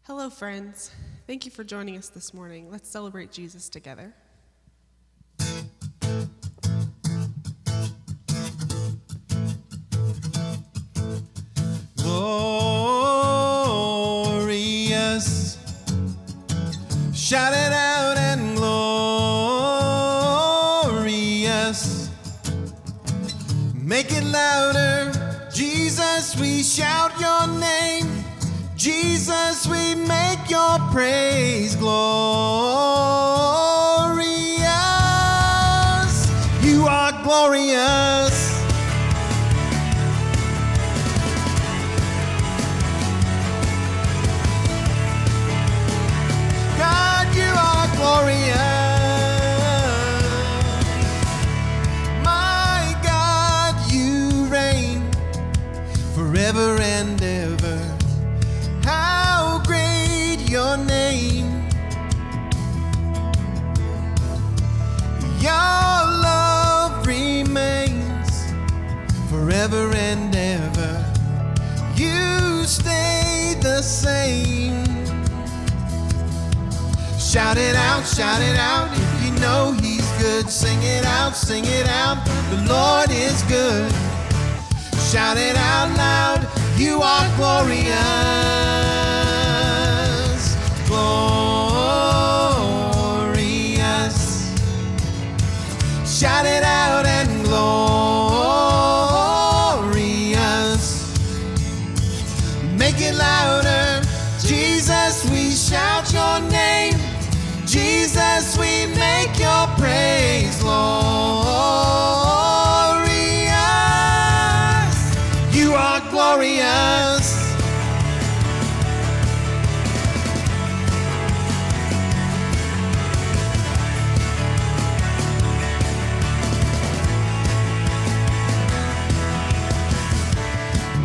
Hello, friends. Thank you for joining us this morning. Let's celebrate Jesus together. Glorious, shout it out and glorious, make it louder. Jesus, we shout your name. Jesus, we make your praise glorious. You are glorious. God, you are glorious. My God, you reign forever and ever. How great your name. Your love remains forever and ever. You stay the same. Shout it out if you know he's good. Sing it out, the Lord is good. Shout it out loud, you are glorious, glorious. Shout it out and glorious. Make it louder. Jesus, we shout your name. Jesus, we make your praise glorious. You are glorious.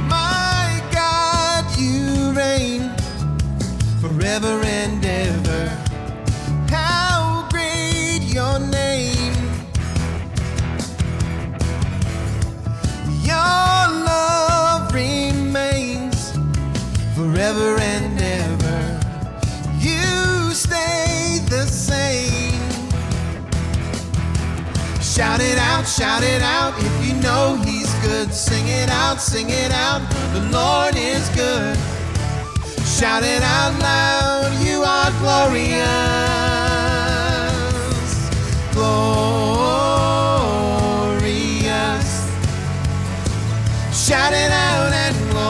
My God, you reign forever and ever. How great your name. Your love remains forever and ever. You stay the same. Shout it out if you know he's good. Sing it out, the Lord is good. Shout it out loud, you are glorious, glorious. Shout it out and glorious.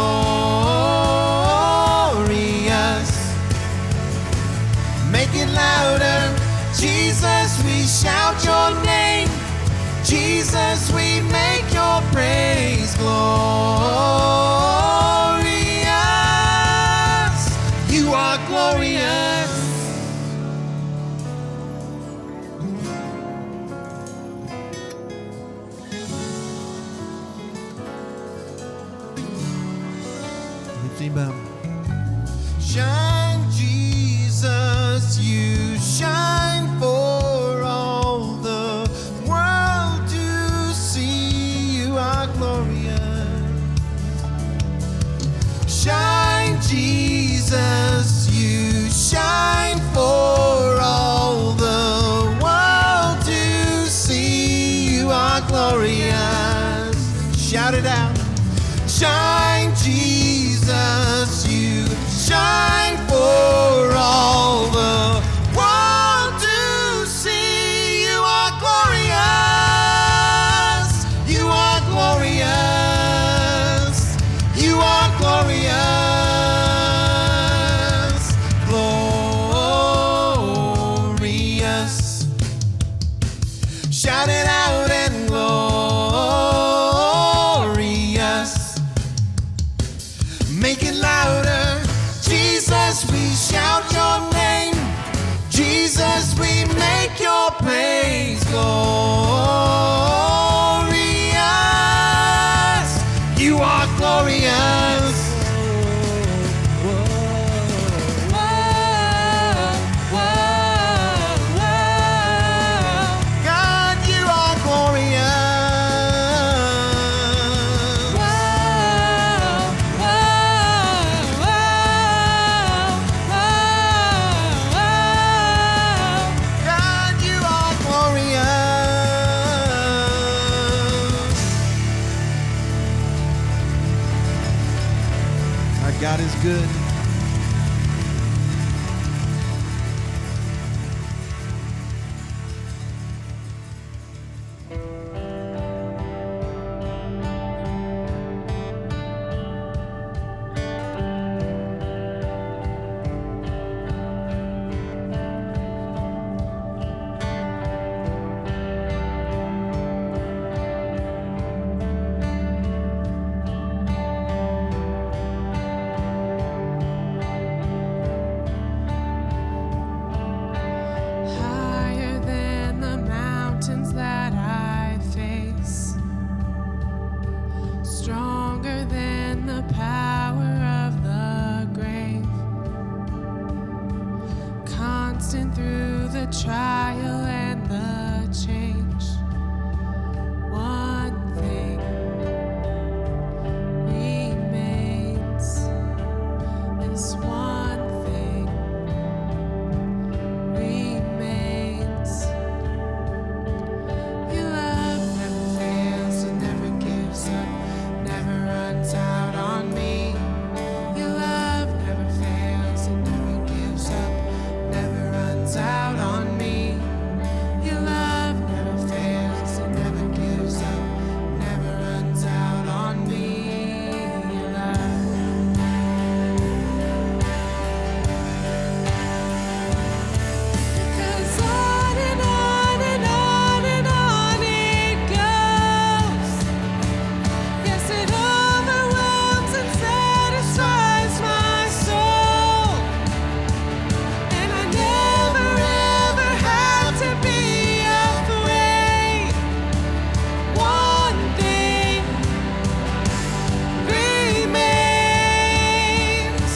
Make it louder. Jesus, we shout your name. Jesus, we make your praise glorious. You are glorious. Shine, Jesus, you shine for all the world to see. You are glorious. Shine, Jesus, you shine for all the world to see. You are glorious. Shout it out. Shine, Jesus, you shine for all the world to see. You are glorious. You are glorious. You are glorious. Glorious. Shout it out and glorious. Make it louder. Jesus, we shout your name. Jesus, we make your praise glorious. You are glorious. God, you are glorious. is good. Higher than the mountains that I face, stronger than the power of the grave, constant through the trial and the change. One thing remains, this one thing remains. Your love never fails, it never gives up, never runs out on me. Your love never fails, it never gives up, never runs out on me. Your love never fails, it never gives up, never runs out on me. Your love. 'Cause on and on and on and on it goes. Yes, it overwhelms and satisfies my soul. And I never ever had to be afraid. One thing remains.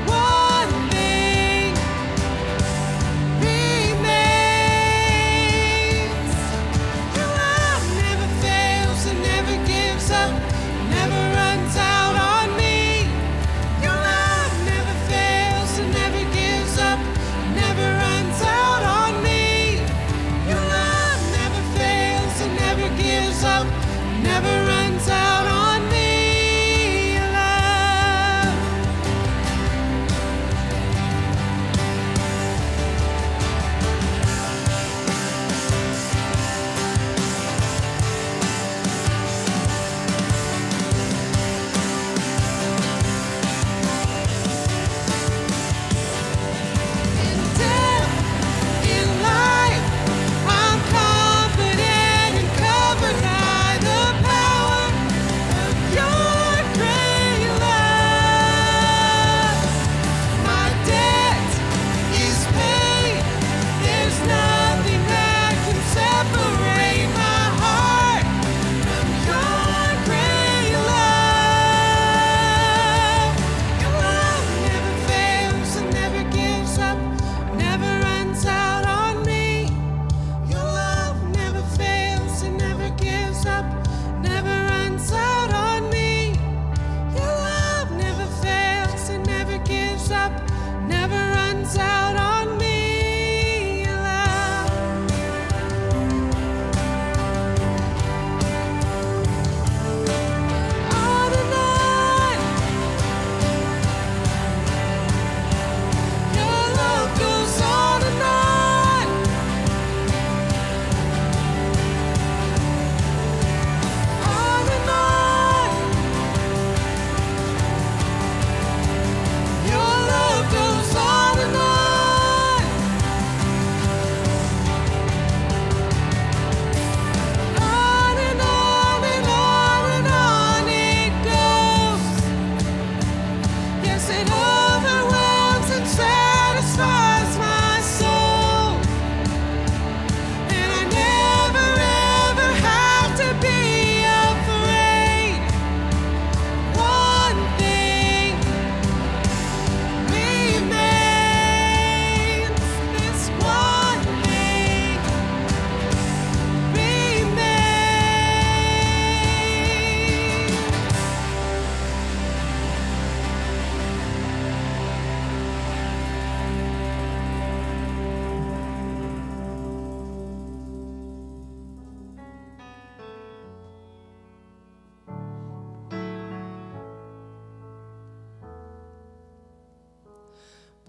One thing remains. Your love never fails and never gives up, never runs out on me. Your love never fails and never gives up, never runs out on me. Your love never fails and never gives up, never runs out on me. Your love. In death, in life, I'm confident and covered by the power of your great love. My debt is paid. There's nothing that can separate my heart from your great love. Your love never fails and never gives up, never runs out on me. Your love never fails and never gives up, never runs out on me. Your love never fails and never gives up, never runs out on me. Your love. On and on. Your love goes on and on. On and on. Your love goes on and on.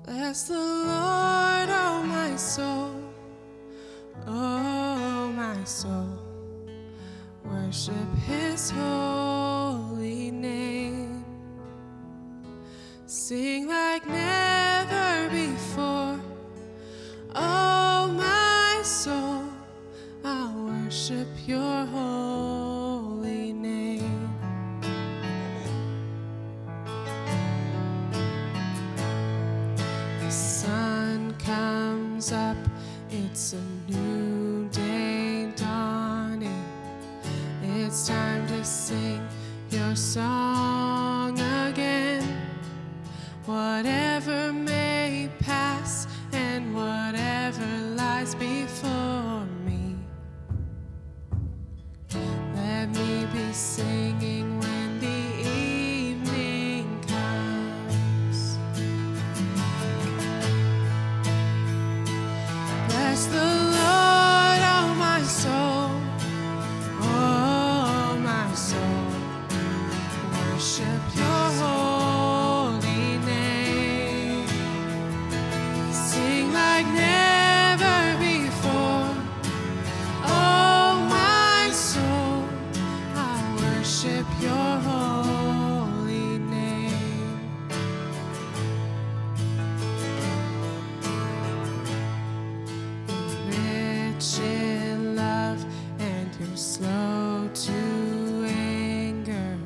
Bless the Lord, oh my soul, oh my soul. Worship his holy name. Sing like never before. Oh my soul, I'll worship your holy name. The sun comes up, it's a new day dawning. It's time to sing your song again. Whatever may pass and whatever lies before me, let me be singing when the evening comes. Bless the Lord, oh my soul, oh my soul. Worship your holy name. Sing like never before. Oh my soul, I worship your holy name. Rich in love and you're slow to anger.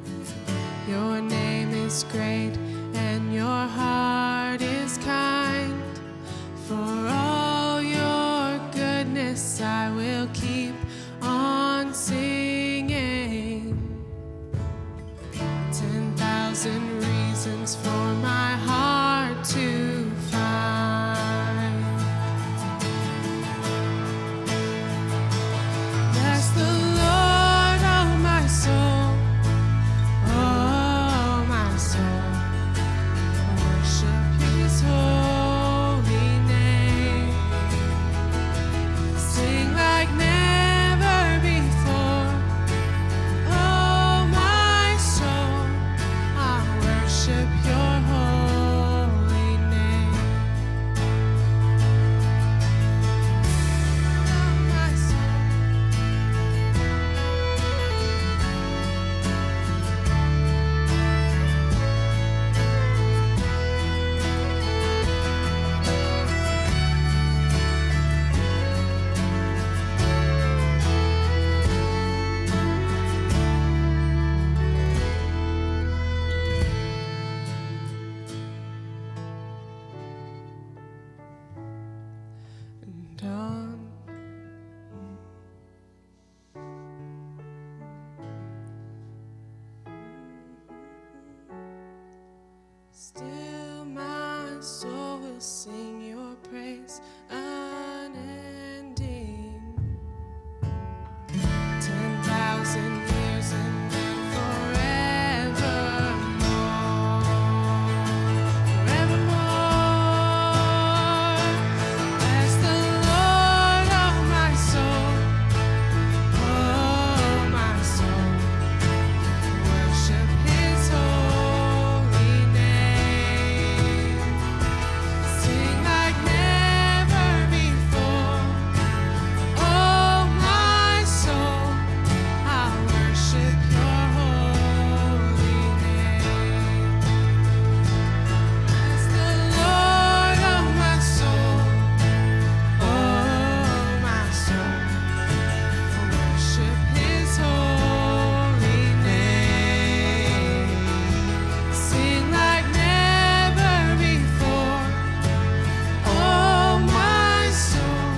Your name is great and your heart is kind. For all your goodness I will keep on singing. 10,000 reasons for my heart to find. Bless the Lord, oh my soul, oh my soul. Worship his holy name. Sing like never before. Oh my soul, I worship your holy name. Oh my soul. And on still my soul will sing your praise unending. 10,000 years and then forevermore. Forevermore. Bless the Lord, oh my soul, oh my soul. Worship his holy name. Sing like never before. Oh my soul, I worship your holy name. Bless the Lord, oh my soul, oh my soul. Worship his holy name. Sing like never before. Oh my soul,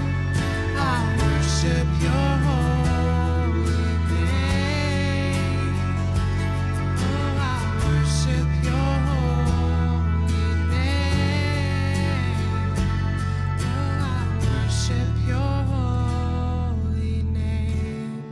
I worship your holy name. Oh, I worship your holy name. Oh, I worship your holy name.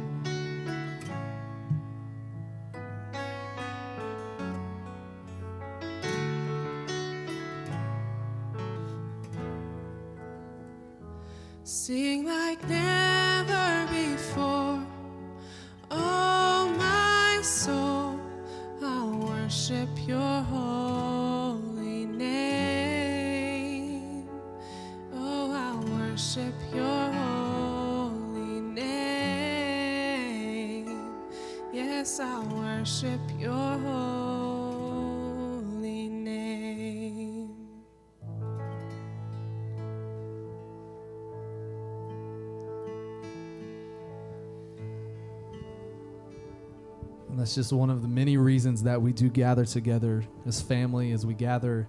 Sing like never before. Oh my soul, I'll worship your holy name. worship your holy name. Yes, I worship your holy name. And that's just one of the many reasons that we do gather together as family, as we gather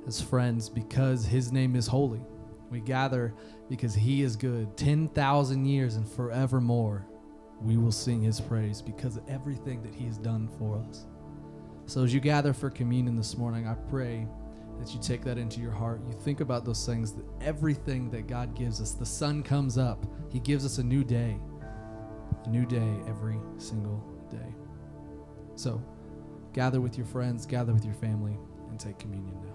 as friends, because his name is holy. We gather because he is good. 10,000 years and forevermore, we will sing his praise because of everything that he has done for us. So as you gather for communion this morning, I pray that you take that into your heart. You think about those things, that everything that God gives us. The sun comes up. He gives us a new day every single day. So gather with your friends, gather with your family, and take communion now.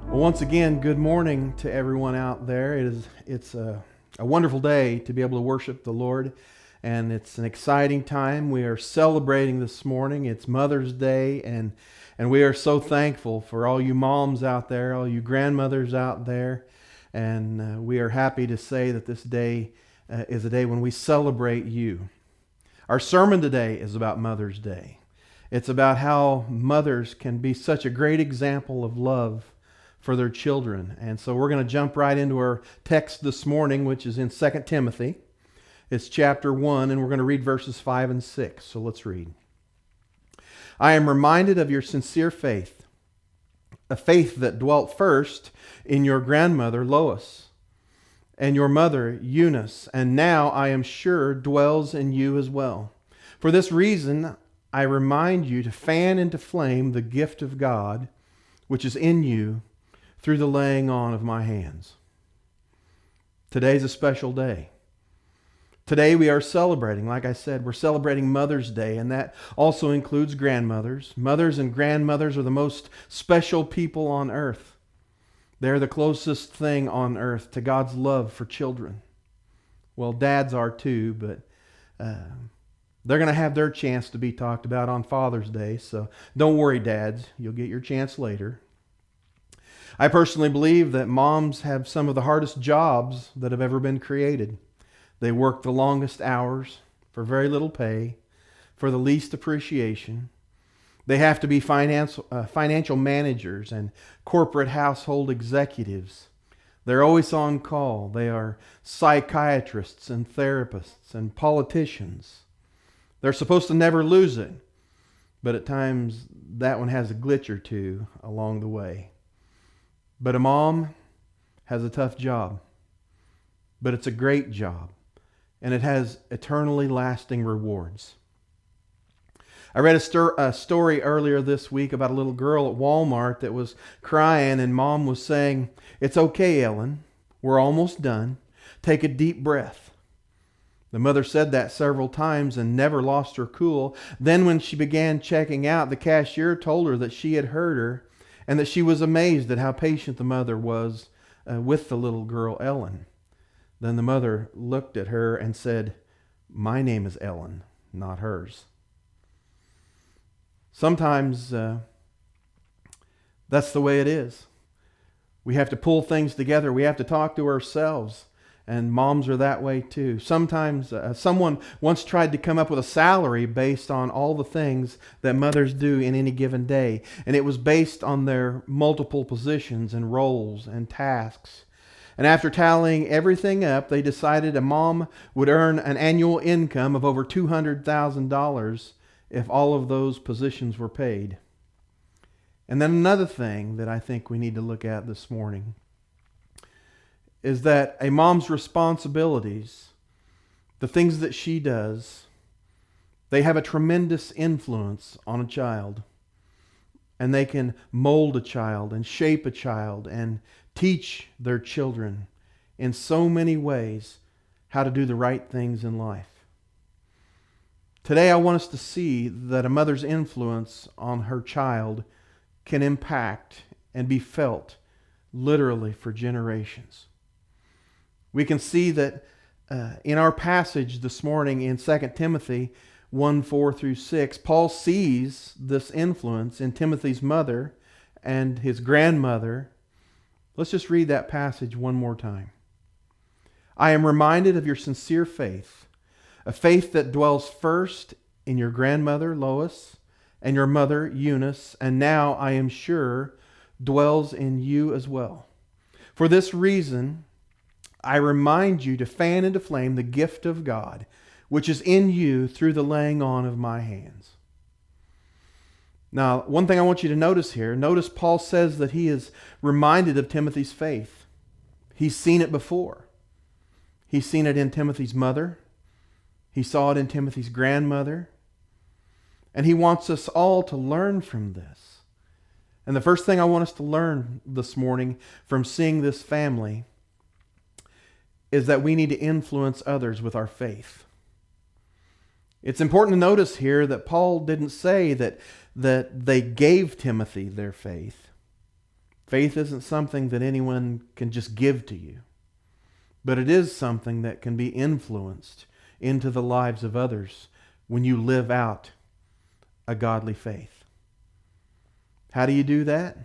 Well, once again, good morning to everyone out there. It's a wonderful day to be able to worship the Lord, and it's an exciting time. We are celebrating this morning. It's Mother's Day, and we are so thankful for all you moms out there, all you grandmothers out there, and we are happy to say that this day is a day when we celebrate you. Our sermon today is about Mother's Day. It's about how mothers can be such a great example of love for their children. And so we're going to jump right into our text this morning, which is in 2 Timothy. It's chapter 1, and we're going to read verses 5 and 6. So let's read. I am reminded of your sincere faith, a faith that dwelt first in your grandmother Lois and your mother Eunice, and now I am sure dwells in you as well. For this reason, I remind you to fan into flame the gift of God, which is in you through the laying on of my hands. Today's a special day. Today we are celebrating, like I said, we're celebrating Mother's Day, and that also includes grandmothers. Mothers and grandmothers are the most special people on earth. They're the closest thing on earth to God's love for children. Well, dads are too, but they're going to have their chance to be talked about on Father's Day, so don't worry, dads. You'll get your chance later. I personally believe that moms have some of the hardest jobs that have ever been created. They work the longest hours for very little pay, for the least appreciation. They have to be financial managers and corporate household executives. They're always on call. They are psychiatrists and therapists and politicians. They're supposed to never lose it, but at times that one has a glitch or two along the way. But a mom has a tough job, but it's a great job, and it has eternally lasting rewards. I read a story earlier this week about a little girl at Walmart that was crying, and mom was saying, "It's okay, Ellen. We're almost done. Take a deep breath." The mother said that several times and never lost her cool. Then when she began checking out, the cashier told her that she had heard her and that she was amazed at how patient the mother was with the little girl, Ellen. Then the mother looked at her and said, "My name is Ellen, not hers." Sometimes that's the way it is. We have to pull things together. We have to talk to ourselves. And moms are that way too. Sometimes someone once tried to come up with a salary based on all the things that mothers do in any given day. And it was based on their multiple positions and roles and tasks. And after tallying everything up, they decided a mom would earn an annual income of over $200,000 if all of those positions were paid. And then another thing that I think we need to look at this morning is that a mom's responsibilities, the things that she does, they have a tremendous influence on a child. And they can mold a child and shape a child and teach their children in so many ways how to do the right things in life. Today I want us to see that a mother's influence on her child can impact and be felt literally for generations. We can see that in our passage this morning in 2 Timothy 1:4-6, Paul sees this influence in Timothy's mother and his grandmother. Let's just read that passage one more time. "I am reminded of your sincere faith, a faith that dwells first in your grandmother Lois and your mother Eunice, and now I am sure dwells in you as well. For this reason, I remind you to fan into flame the gift of God, which is in you through the laying on of my hands." Now, one thing I want you to notice here, notice Paul says that he is reminded of Timothy's faith. He's seen it before. He's seen it in Timothy's mother. He saw it in Timothy's grandmother. And he wants us all to learn from this. And the first thing I want us to learn this morning from seeing this family is that we need to influence others with our faith. It's important to notice here that Paul didn't say that they gave Timothy their faith. Faith isn't something that anyone can just give to you, but it is something that can be influenced into the lives of others when you live out a godly faith. How do you do that?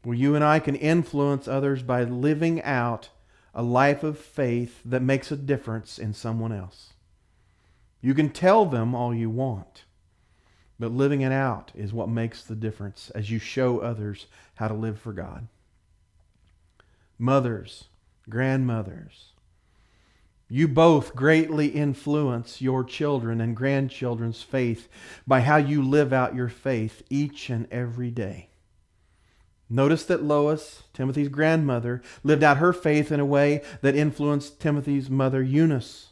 Well, you and I can influence others by living out a life of faith that makes a difference in someone else. You can tell them all you want, but living it out is what makes the difference as you show others how to live for God. Mothers, grandmothers, you both greatly influence your children and grandchildren's faith by how you live out your faith each and every day. Notice that Lois, Timothy's grandmother, lived out her faith in a way that influenced Timothy's mother, Eunice.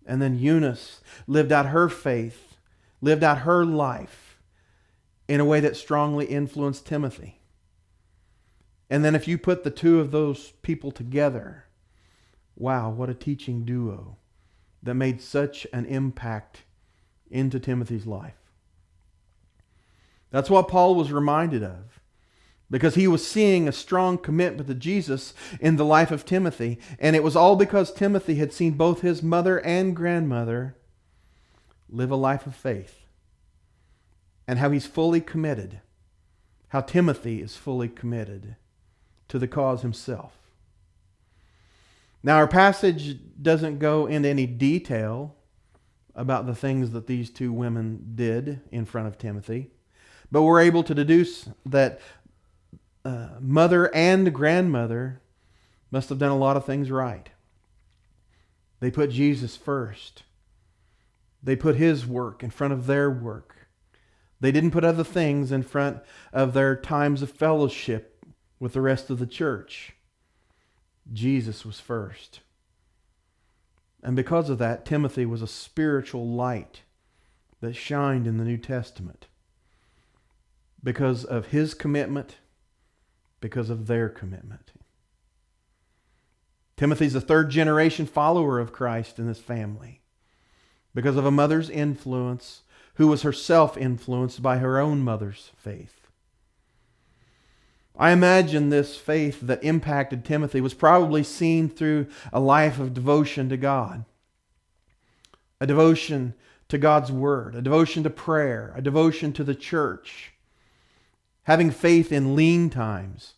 And then Eunice lived out her faith, lived out her life in a way that strongly influenced Timothy. And then if you put the two of those people together, wow, what a teaching duo that made such an impact into Timothy's life. That's what Paul was reminded of, because he was seeing a strong commitment to Jesus in the life of Timothy. And it was all because Timothy had seen both his mother and grandmother live a life of faith. And how he's fully committed, how Timothy is fully committed to the cause himself. Now, our passage doesn't go into any detail about the things that these two women did in front of Timothy, but we're able to deduce that mother and grandmother must have done a lot of things right. They put Jesus first. They put His work in front of their work. They didn't put other things in front of their times of fellowship with the rest of the church. Jesus was first. And because of that, Timothy was a spiritual light that shined in the New Testament. Because of his commitment, because of their commitment. Timothy's a third generation follower of Christ in his family because of a mother's influence who was herself influenced by her own mother's faith. I imagine this faith that impacted Timothy was probably seen through a life of devotion to God. A devotion to God's Word, a devotion to prayer, a devotion to the church. Having faith in lean times,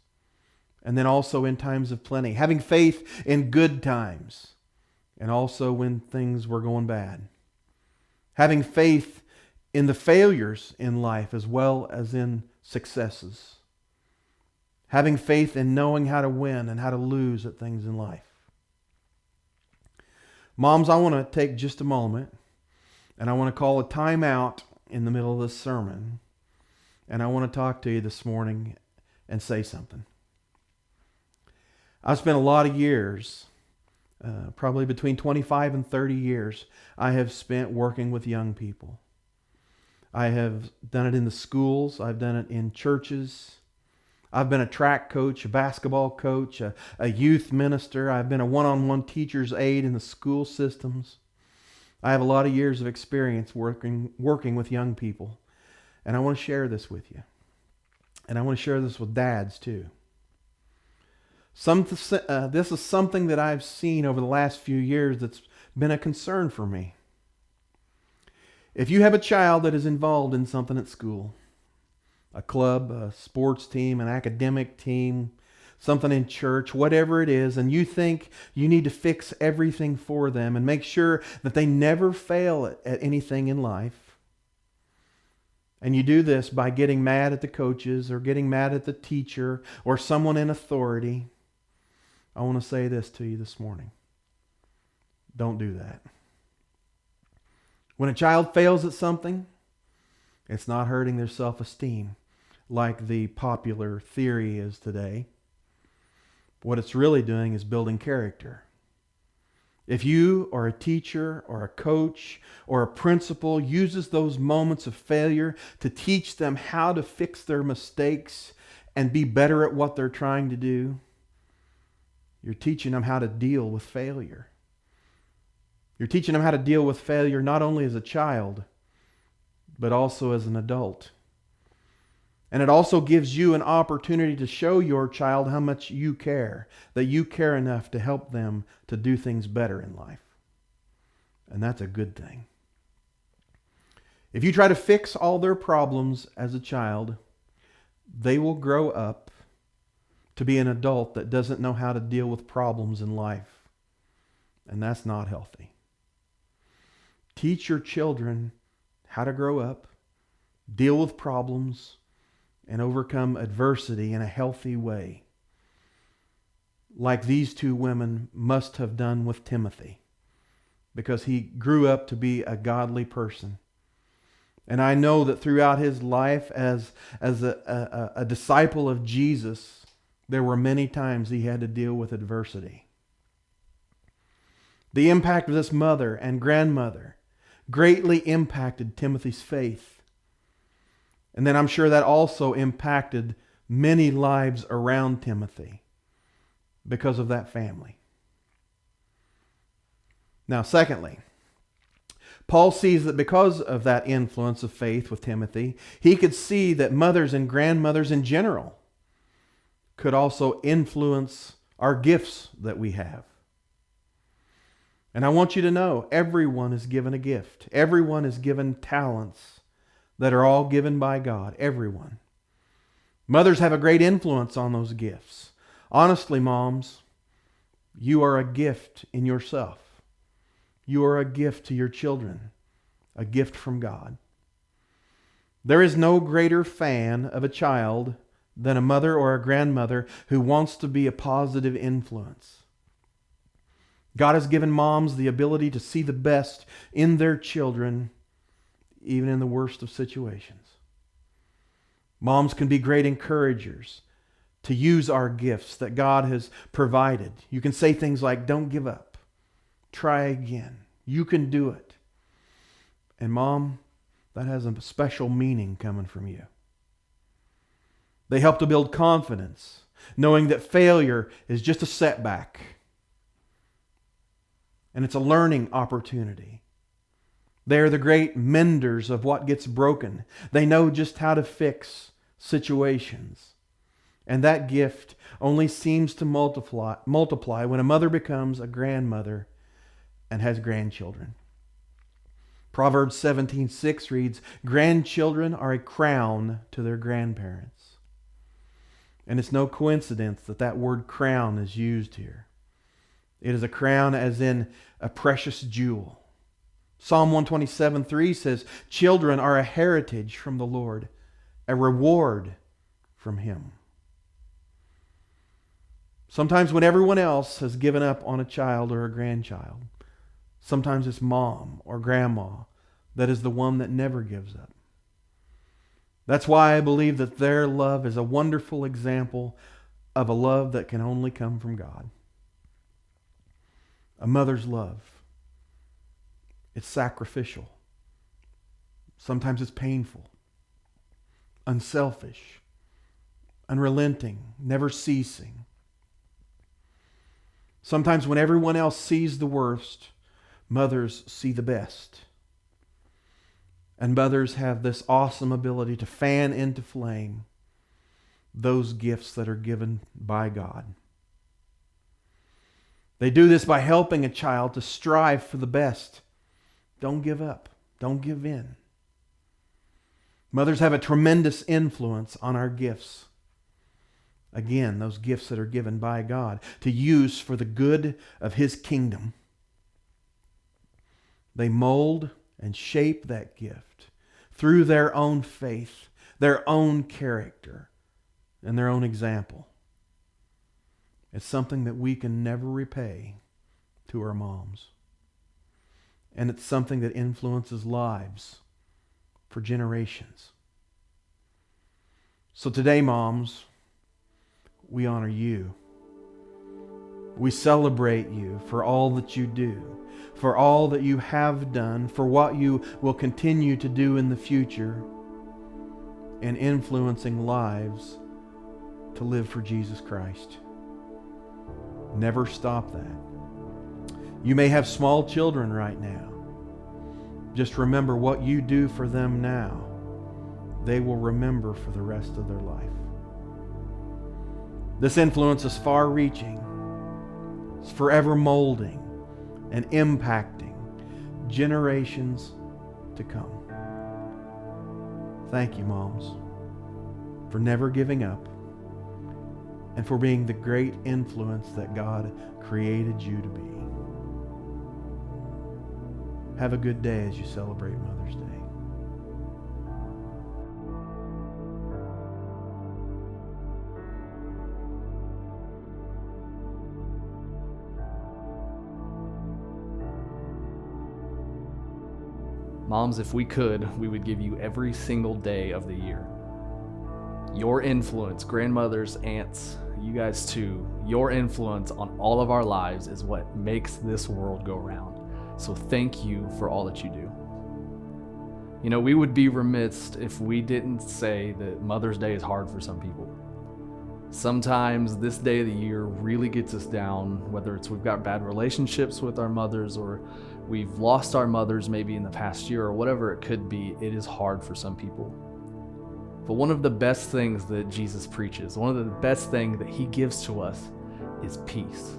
and then also in times of plenty. Having faith in good times, and also when things were going bad. Having faith in the failures in life as well as in successes. Having faith in knowing how to win and how to lose at things in life. Moms, I want to take just a moment and I want to call a time out in the middle of this sermon. And I want to talk to you this morning and say something. I've spent a lot of years, probably between 25 and 30 years, I have spent working with young people. I have done it in the schools. I've done it in churches. I've been a track coach, a basketball coach, a youth minister. I've been a one-on-one teacher's aide in the school systems. I have a lot of years of experience working with young people. And I want to share this with you. And I want to share this with dads too. This is something that I've seen over the last few years that's been a concern for me. If you have a child that is involved in something at school, a club, a sports team, an academic team, something in church, whatever it is, and you think you need to fix everything for them and make sure that they never fail at anything in life, and you do this by getting mad at the coaches or getting mad at the teacher or someone in authority, I want to say this to you this morning. Don't do that. When a child fails at something, it's not hurting their self-esteem like the popular theory is today. What it's really doing is building character. If you or a teacher or a coach or a principal uses those moments of failure to teach them how to fix their mistakes and be better at what they're trying to do, you're teaching them how to deal with failure. You're teaching them how to deal with failure not only as a child, but also as an adult. And it also gives you an opportunity to show your child how much you care, that you care enough to help them to do things better in life. And that's a good thing. If you try to fix all their problems as a child, they will grow up to be an adult that doesn't know how to deal with problems in life. And that's not healthy. Teach your children how to grow up, deal with problems, and overcome adversity in a healthy way, like these two women must have done with Timothy, because he grew up to be a godly person. And I know that throughout his life as a disciple of Jesus, there were many times he had to deal with adversity. The impact of this mother and grandmother greatly impacted Timothy's faith. And then I'm sure that also impacted many lives around Timothy because of that family. Now, secondly, Paul sees that because of that influence of faith with Timothy, he could see that mothers and grandmothers in general could also influence our gifts that we have. And I want you to know, everyone is given a gift. Everyone is given talents that are all given by God. Everyone. Mothers have a great influence on those gifts. Honestly, moms, you are a gift in yourself. You are a gift to your children. A gift from God. There is no greater fan of a child than a mother or a grandmother who wants to be a positive influence. God has given moms the ability to see the best in their children, even in the worst of situations. Moms can be great encouragers to use our gifts that God has provided. You can say things like, don't give up. Try again. You can do it. And Mom, that has a special meaning coming from you. They help to build confidence, knowing that failure is just a setback. And it's a learning opportunity. They are the great menders of what gets broken. They know just how to fix situations. And that gift only seems to multiply when a mother becomes a grandmother and has grandchildren. Proverbs 17:6 reads, grandchildren are a crown to their grandparents. And it's no coincidence that that word crown is used here. It is a crown as in a precious jewel. Psalm 127:3 says, children are a heritage from the Lord, a reward from Him. Sometimes when everyone else has given up on a child or a grandchild, sometimes it's mom or grandma that is the one that never gives up. That's why I believe that their love is a wonderful example of a love that can only come from God. A mother's love. It's sacrificial. Sometimes it's painful, unselfish, unrelenting, never ceasing. Sometimes when everyone else sees the worst, mothers see the best. And mothers have this awesome ability to fan into flame those gifts that are given by God. They do this by helping a child to strive for the best. Don't give up. Don't give in. Mothers have a tremendous influence on our gifts. Again, those gifts that are given by God to use for the good of His kingdom. They mold and shape that gift through their own faith, their own character, and their own example. It's something that we can never repay to our moms. And it's something that influences lives for generations. So today, moms, we honor you. We celebrate you for all that you do, for all that you have done, for what you will continue to do in the future, and influencing lives to live for Jesus Christ. Never stop that. You may have small children right now. Just remember what you do for them now, they will remember for the rest of their life. This influence is far-reaching. It's forever molding and impacting generations to come. Thank you, moms, for never giving up and for being the great influence that God created you to be. Have a good day as you celebrate Mother's Day. Moms, if we could, we would give you every single day of the year. Your influence, grandmothers, aunts, you guys too, your influence on all of our lives is what makes this world go round. So thank you for all that you do. You know, we would be remiss if we didn't say that Mother's Day is hard for some people. Sometimes this day of the year really gets us down, whether it's we've got bad relationships with our mothers or we've lost our mothers maybe in the past year or whatever it could be. It is hard for some people. But one of the best things that Jesus preaches, one of the best things that He gives to us is peace.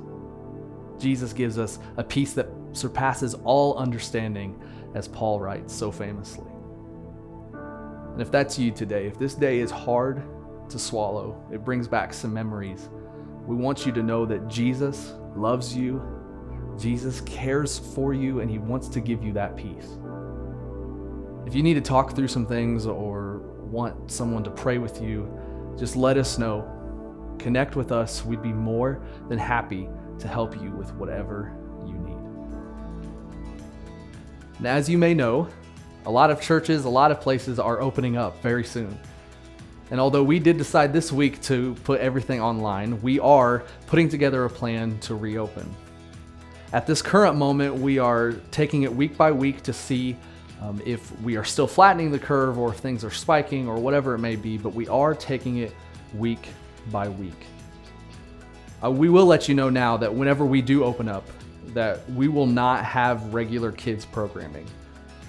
Jesus gives us a peace that surpasses all understanding, as Paul writes so famously. And if that's you today, if this day is hard to swallow, it brings back some memories, we want you to know that Jesus loves you, Jesus cares for you, and He wants to give you that peace. If you need to talk through some things or want someone to pray with you, just let us know. Connect with us. We'd be more than happy to help you with whatever you need. And as you may know, a lot of churches, a lot of places are opening up very soon. And although we did decide this week to put everything online, we are putting together a plan to reopen. At this current moment, we are taking it week by week to see if we are still flattening the curve or if things are spiking or whatever it may be, but we are taking it week by week. We will let you know now that whenever we do open up, that we will not have regular kids programming.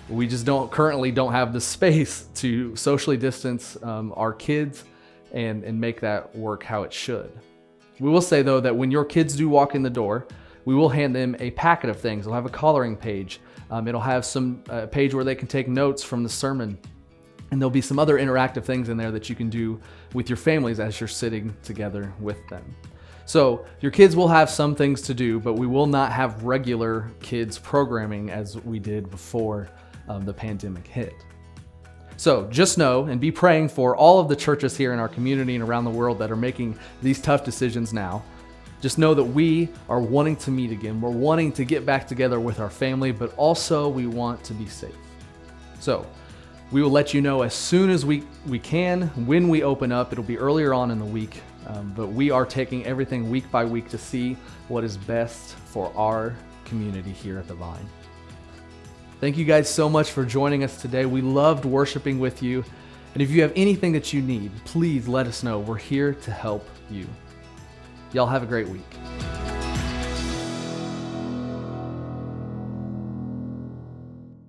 We just currently don't have the space to socially distance our kids and make that work how it should. We will say though that when your kids do walk in the door, we will hand them a packet of things. They'll have a coloring page. It'll have some page where they can take notes from the sermon. And there'll be some other interactive things in there that you can do with your families as you're sitting together with them. So your kids will have some things to do, but we will not have regular kids programming as we did before the pandemic hit. So just know and be praying for all of the churches here in our community and around the world that are making these tough decisions now. Just know that we are wanting to meet again. We're wanting to get back together with our family, but also we want to be safe. So we will let you know as soon as we can when we open up. It'll be earlier on in the week, but we are taking everything week by week to see what is best for our community here at The Vine. Thank you guys so much for joining us today. We loved worshiping with you. And if you have anything that you need, please let us know. We're here to help you. Y'all have a great week.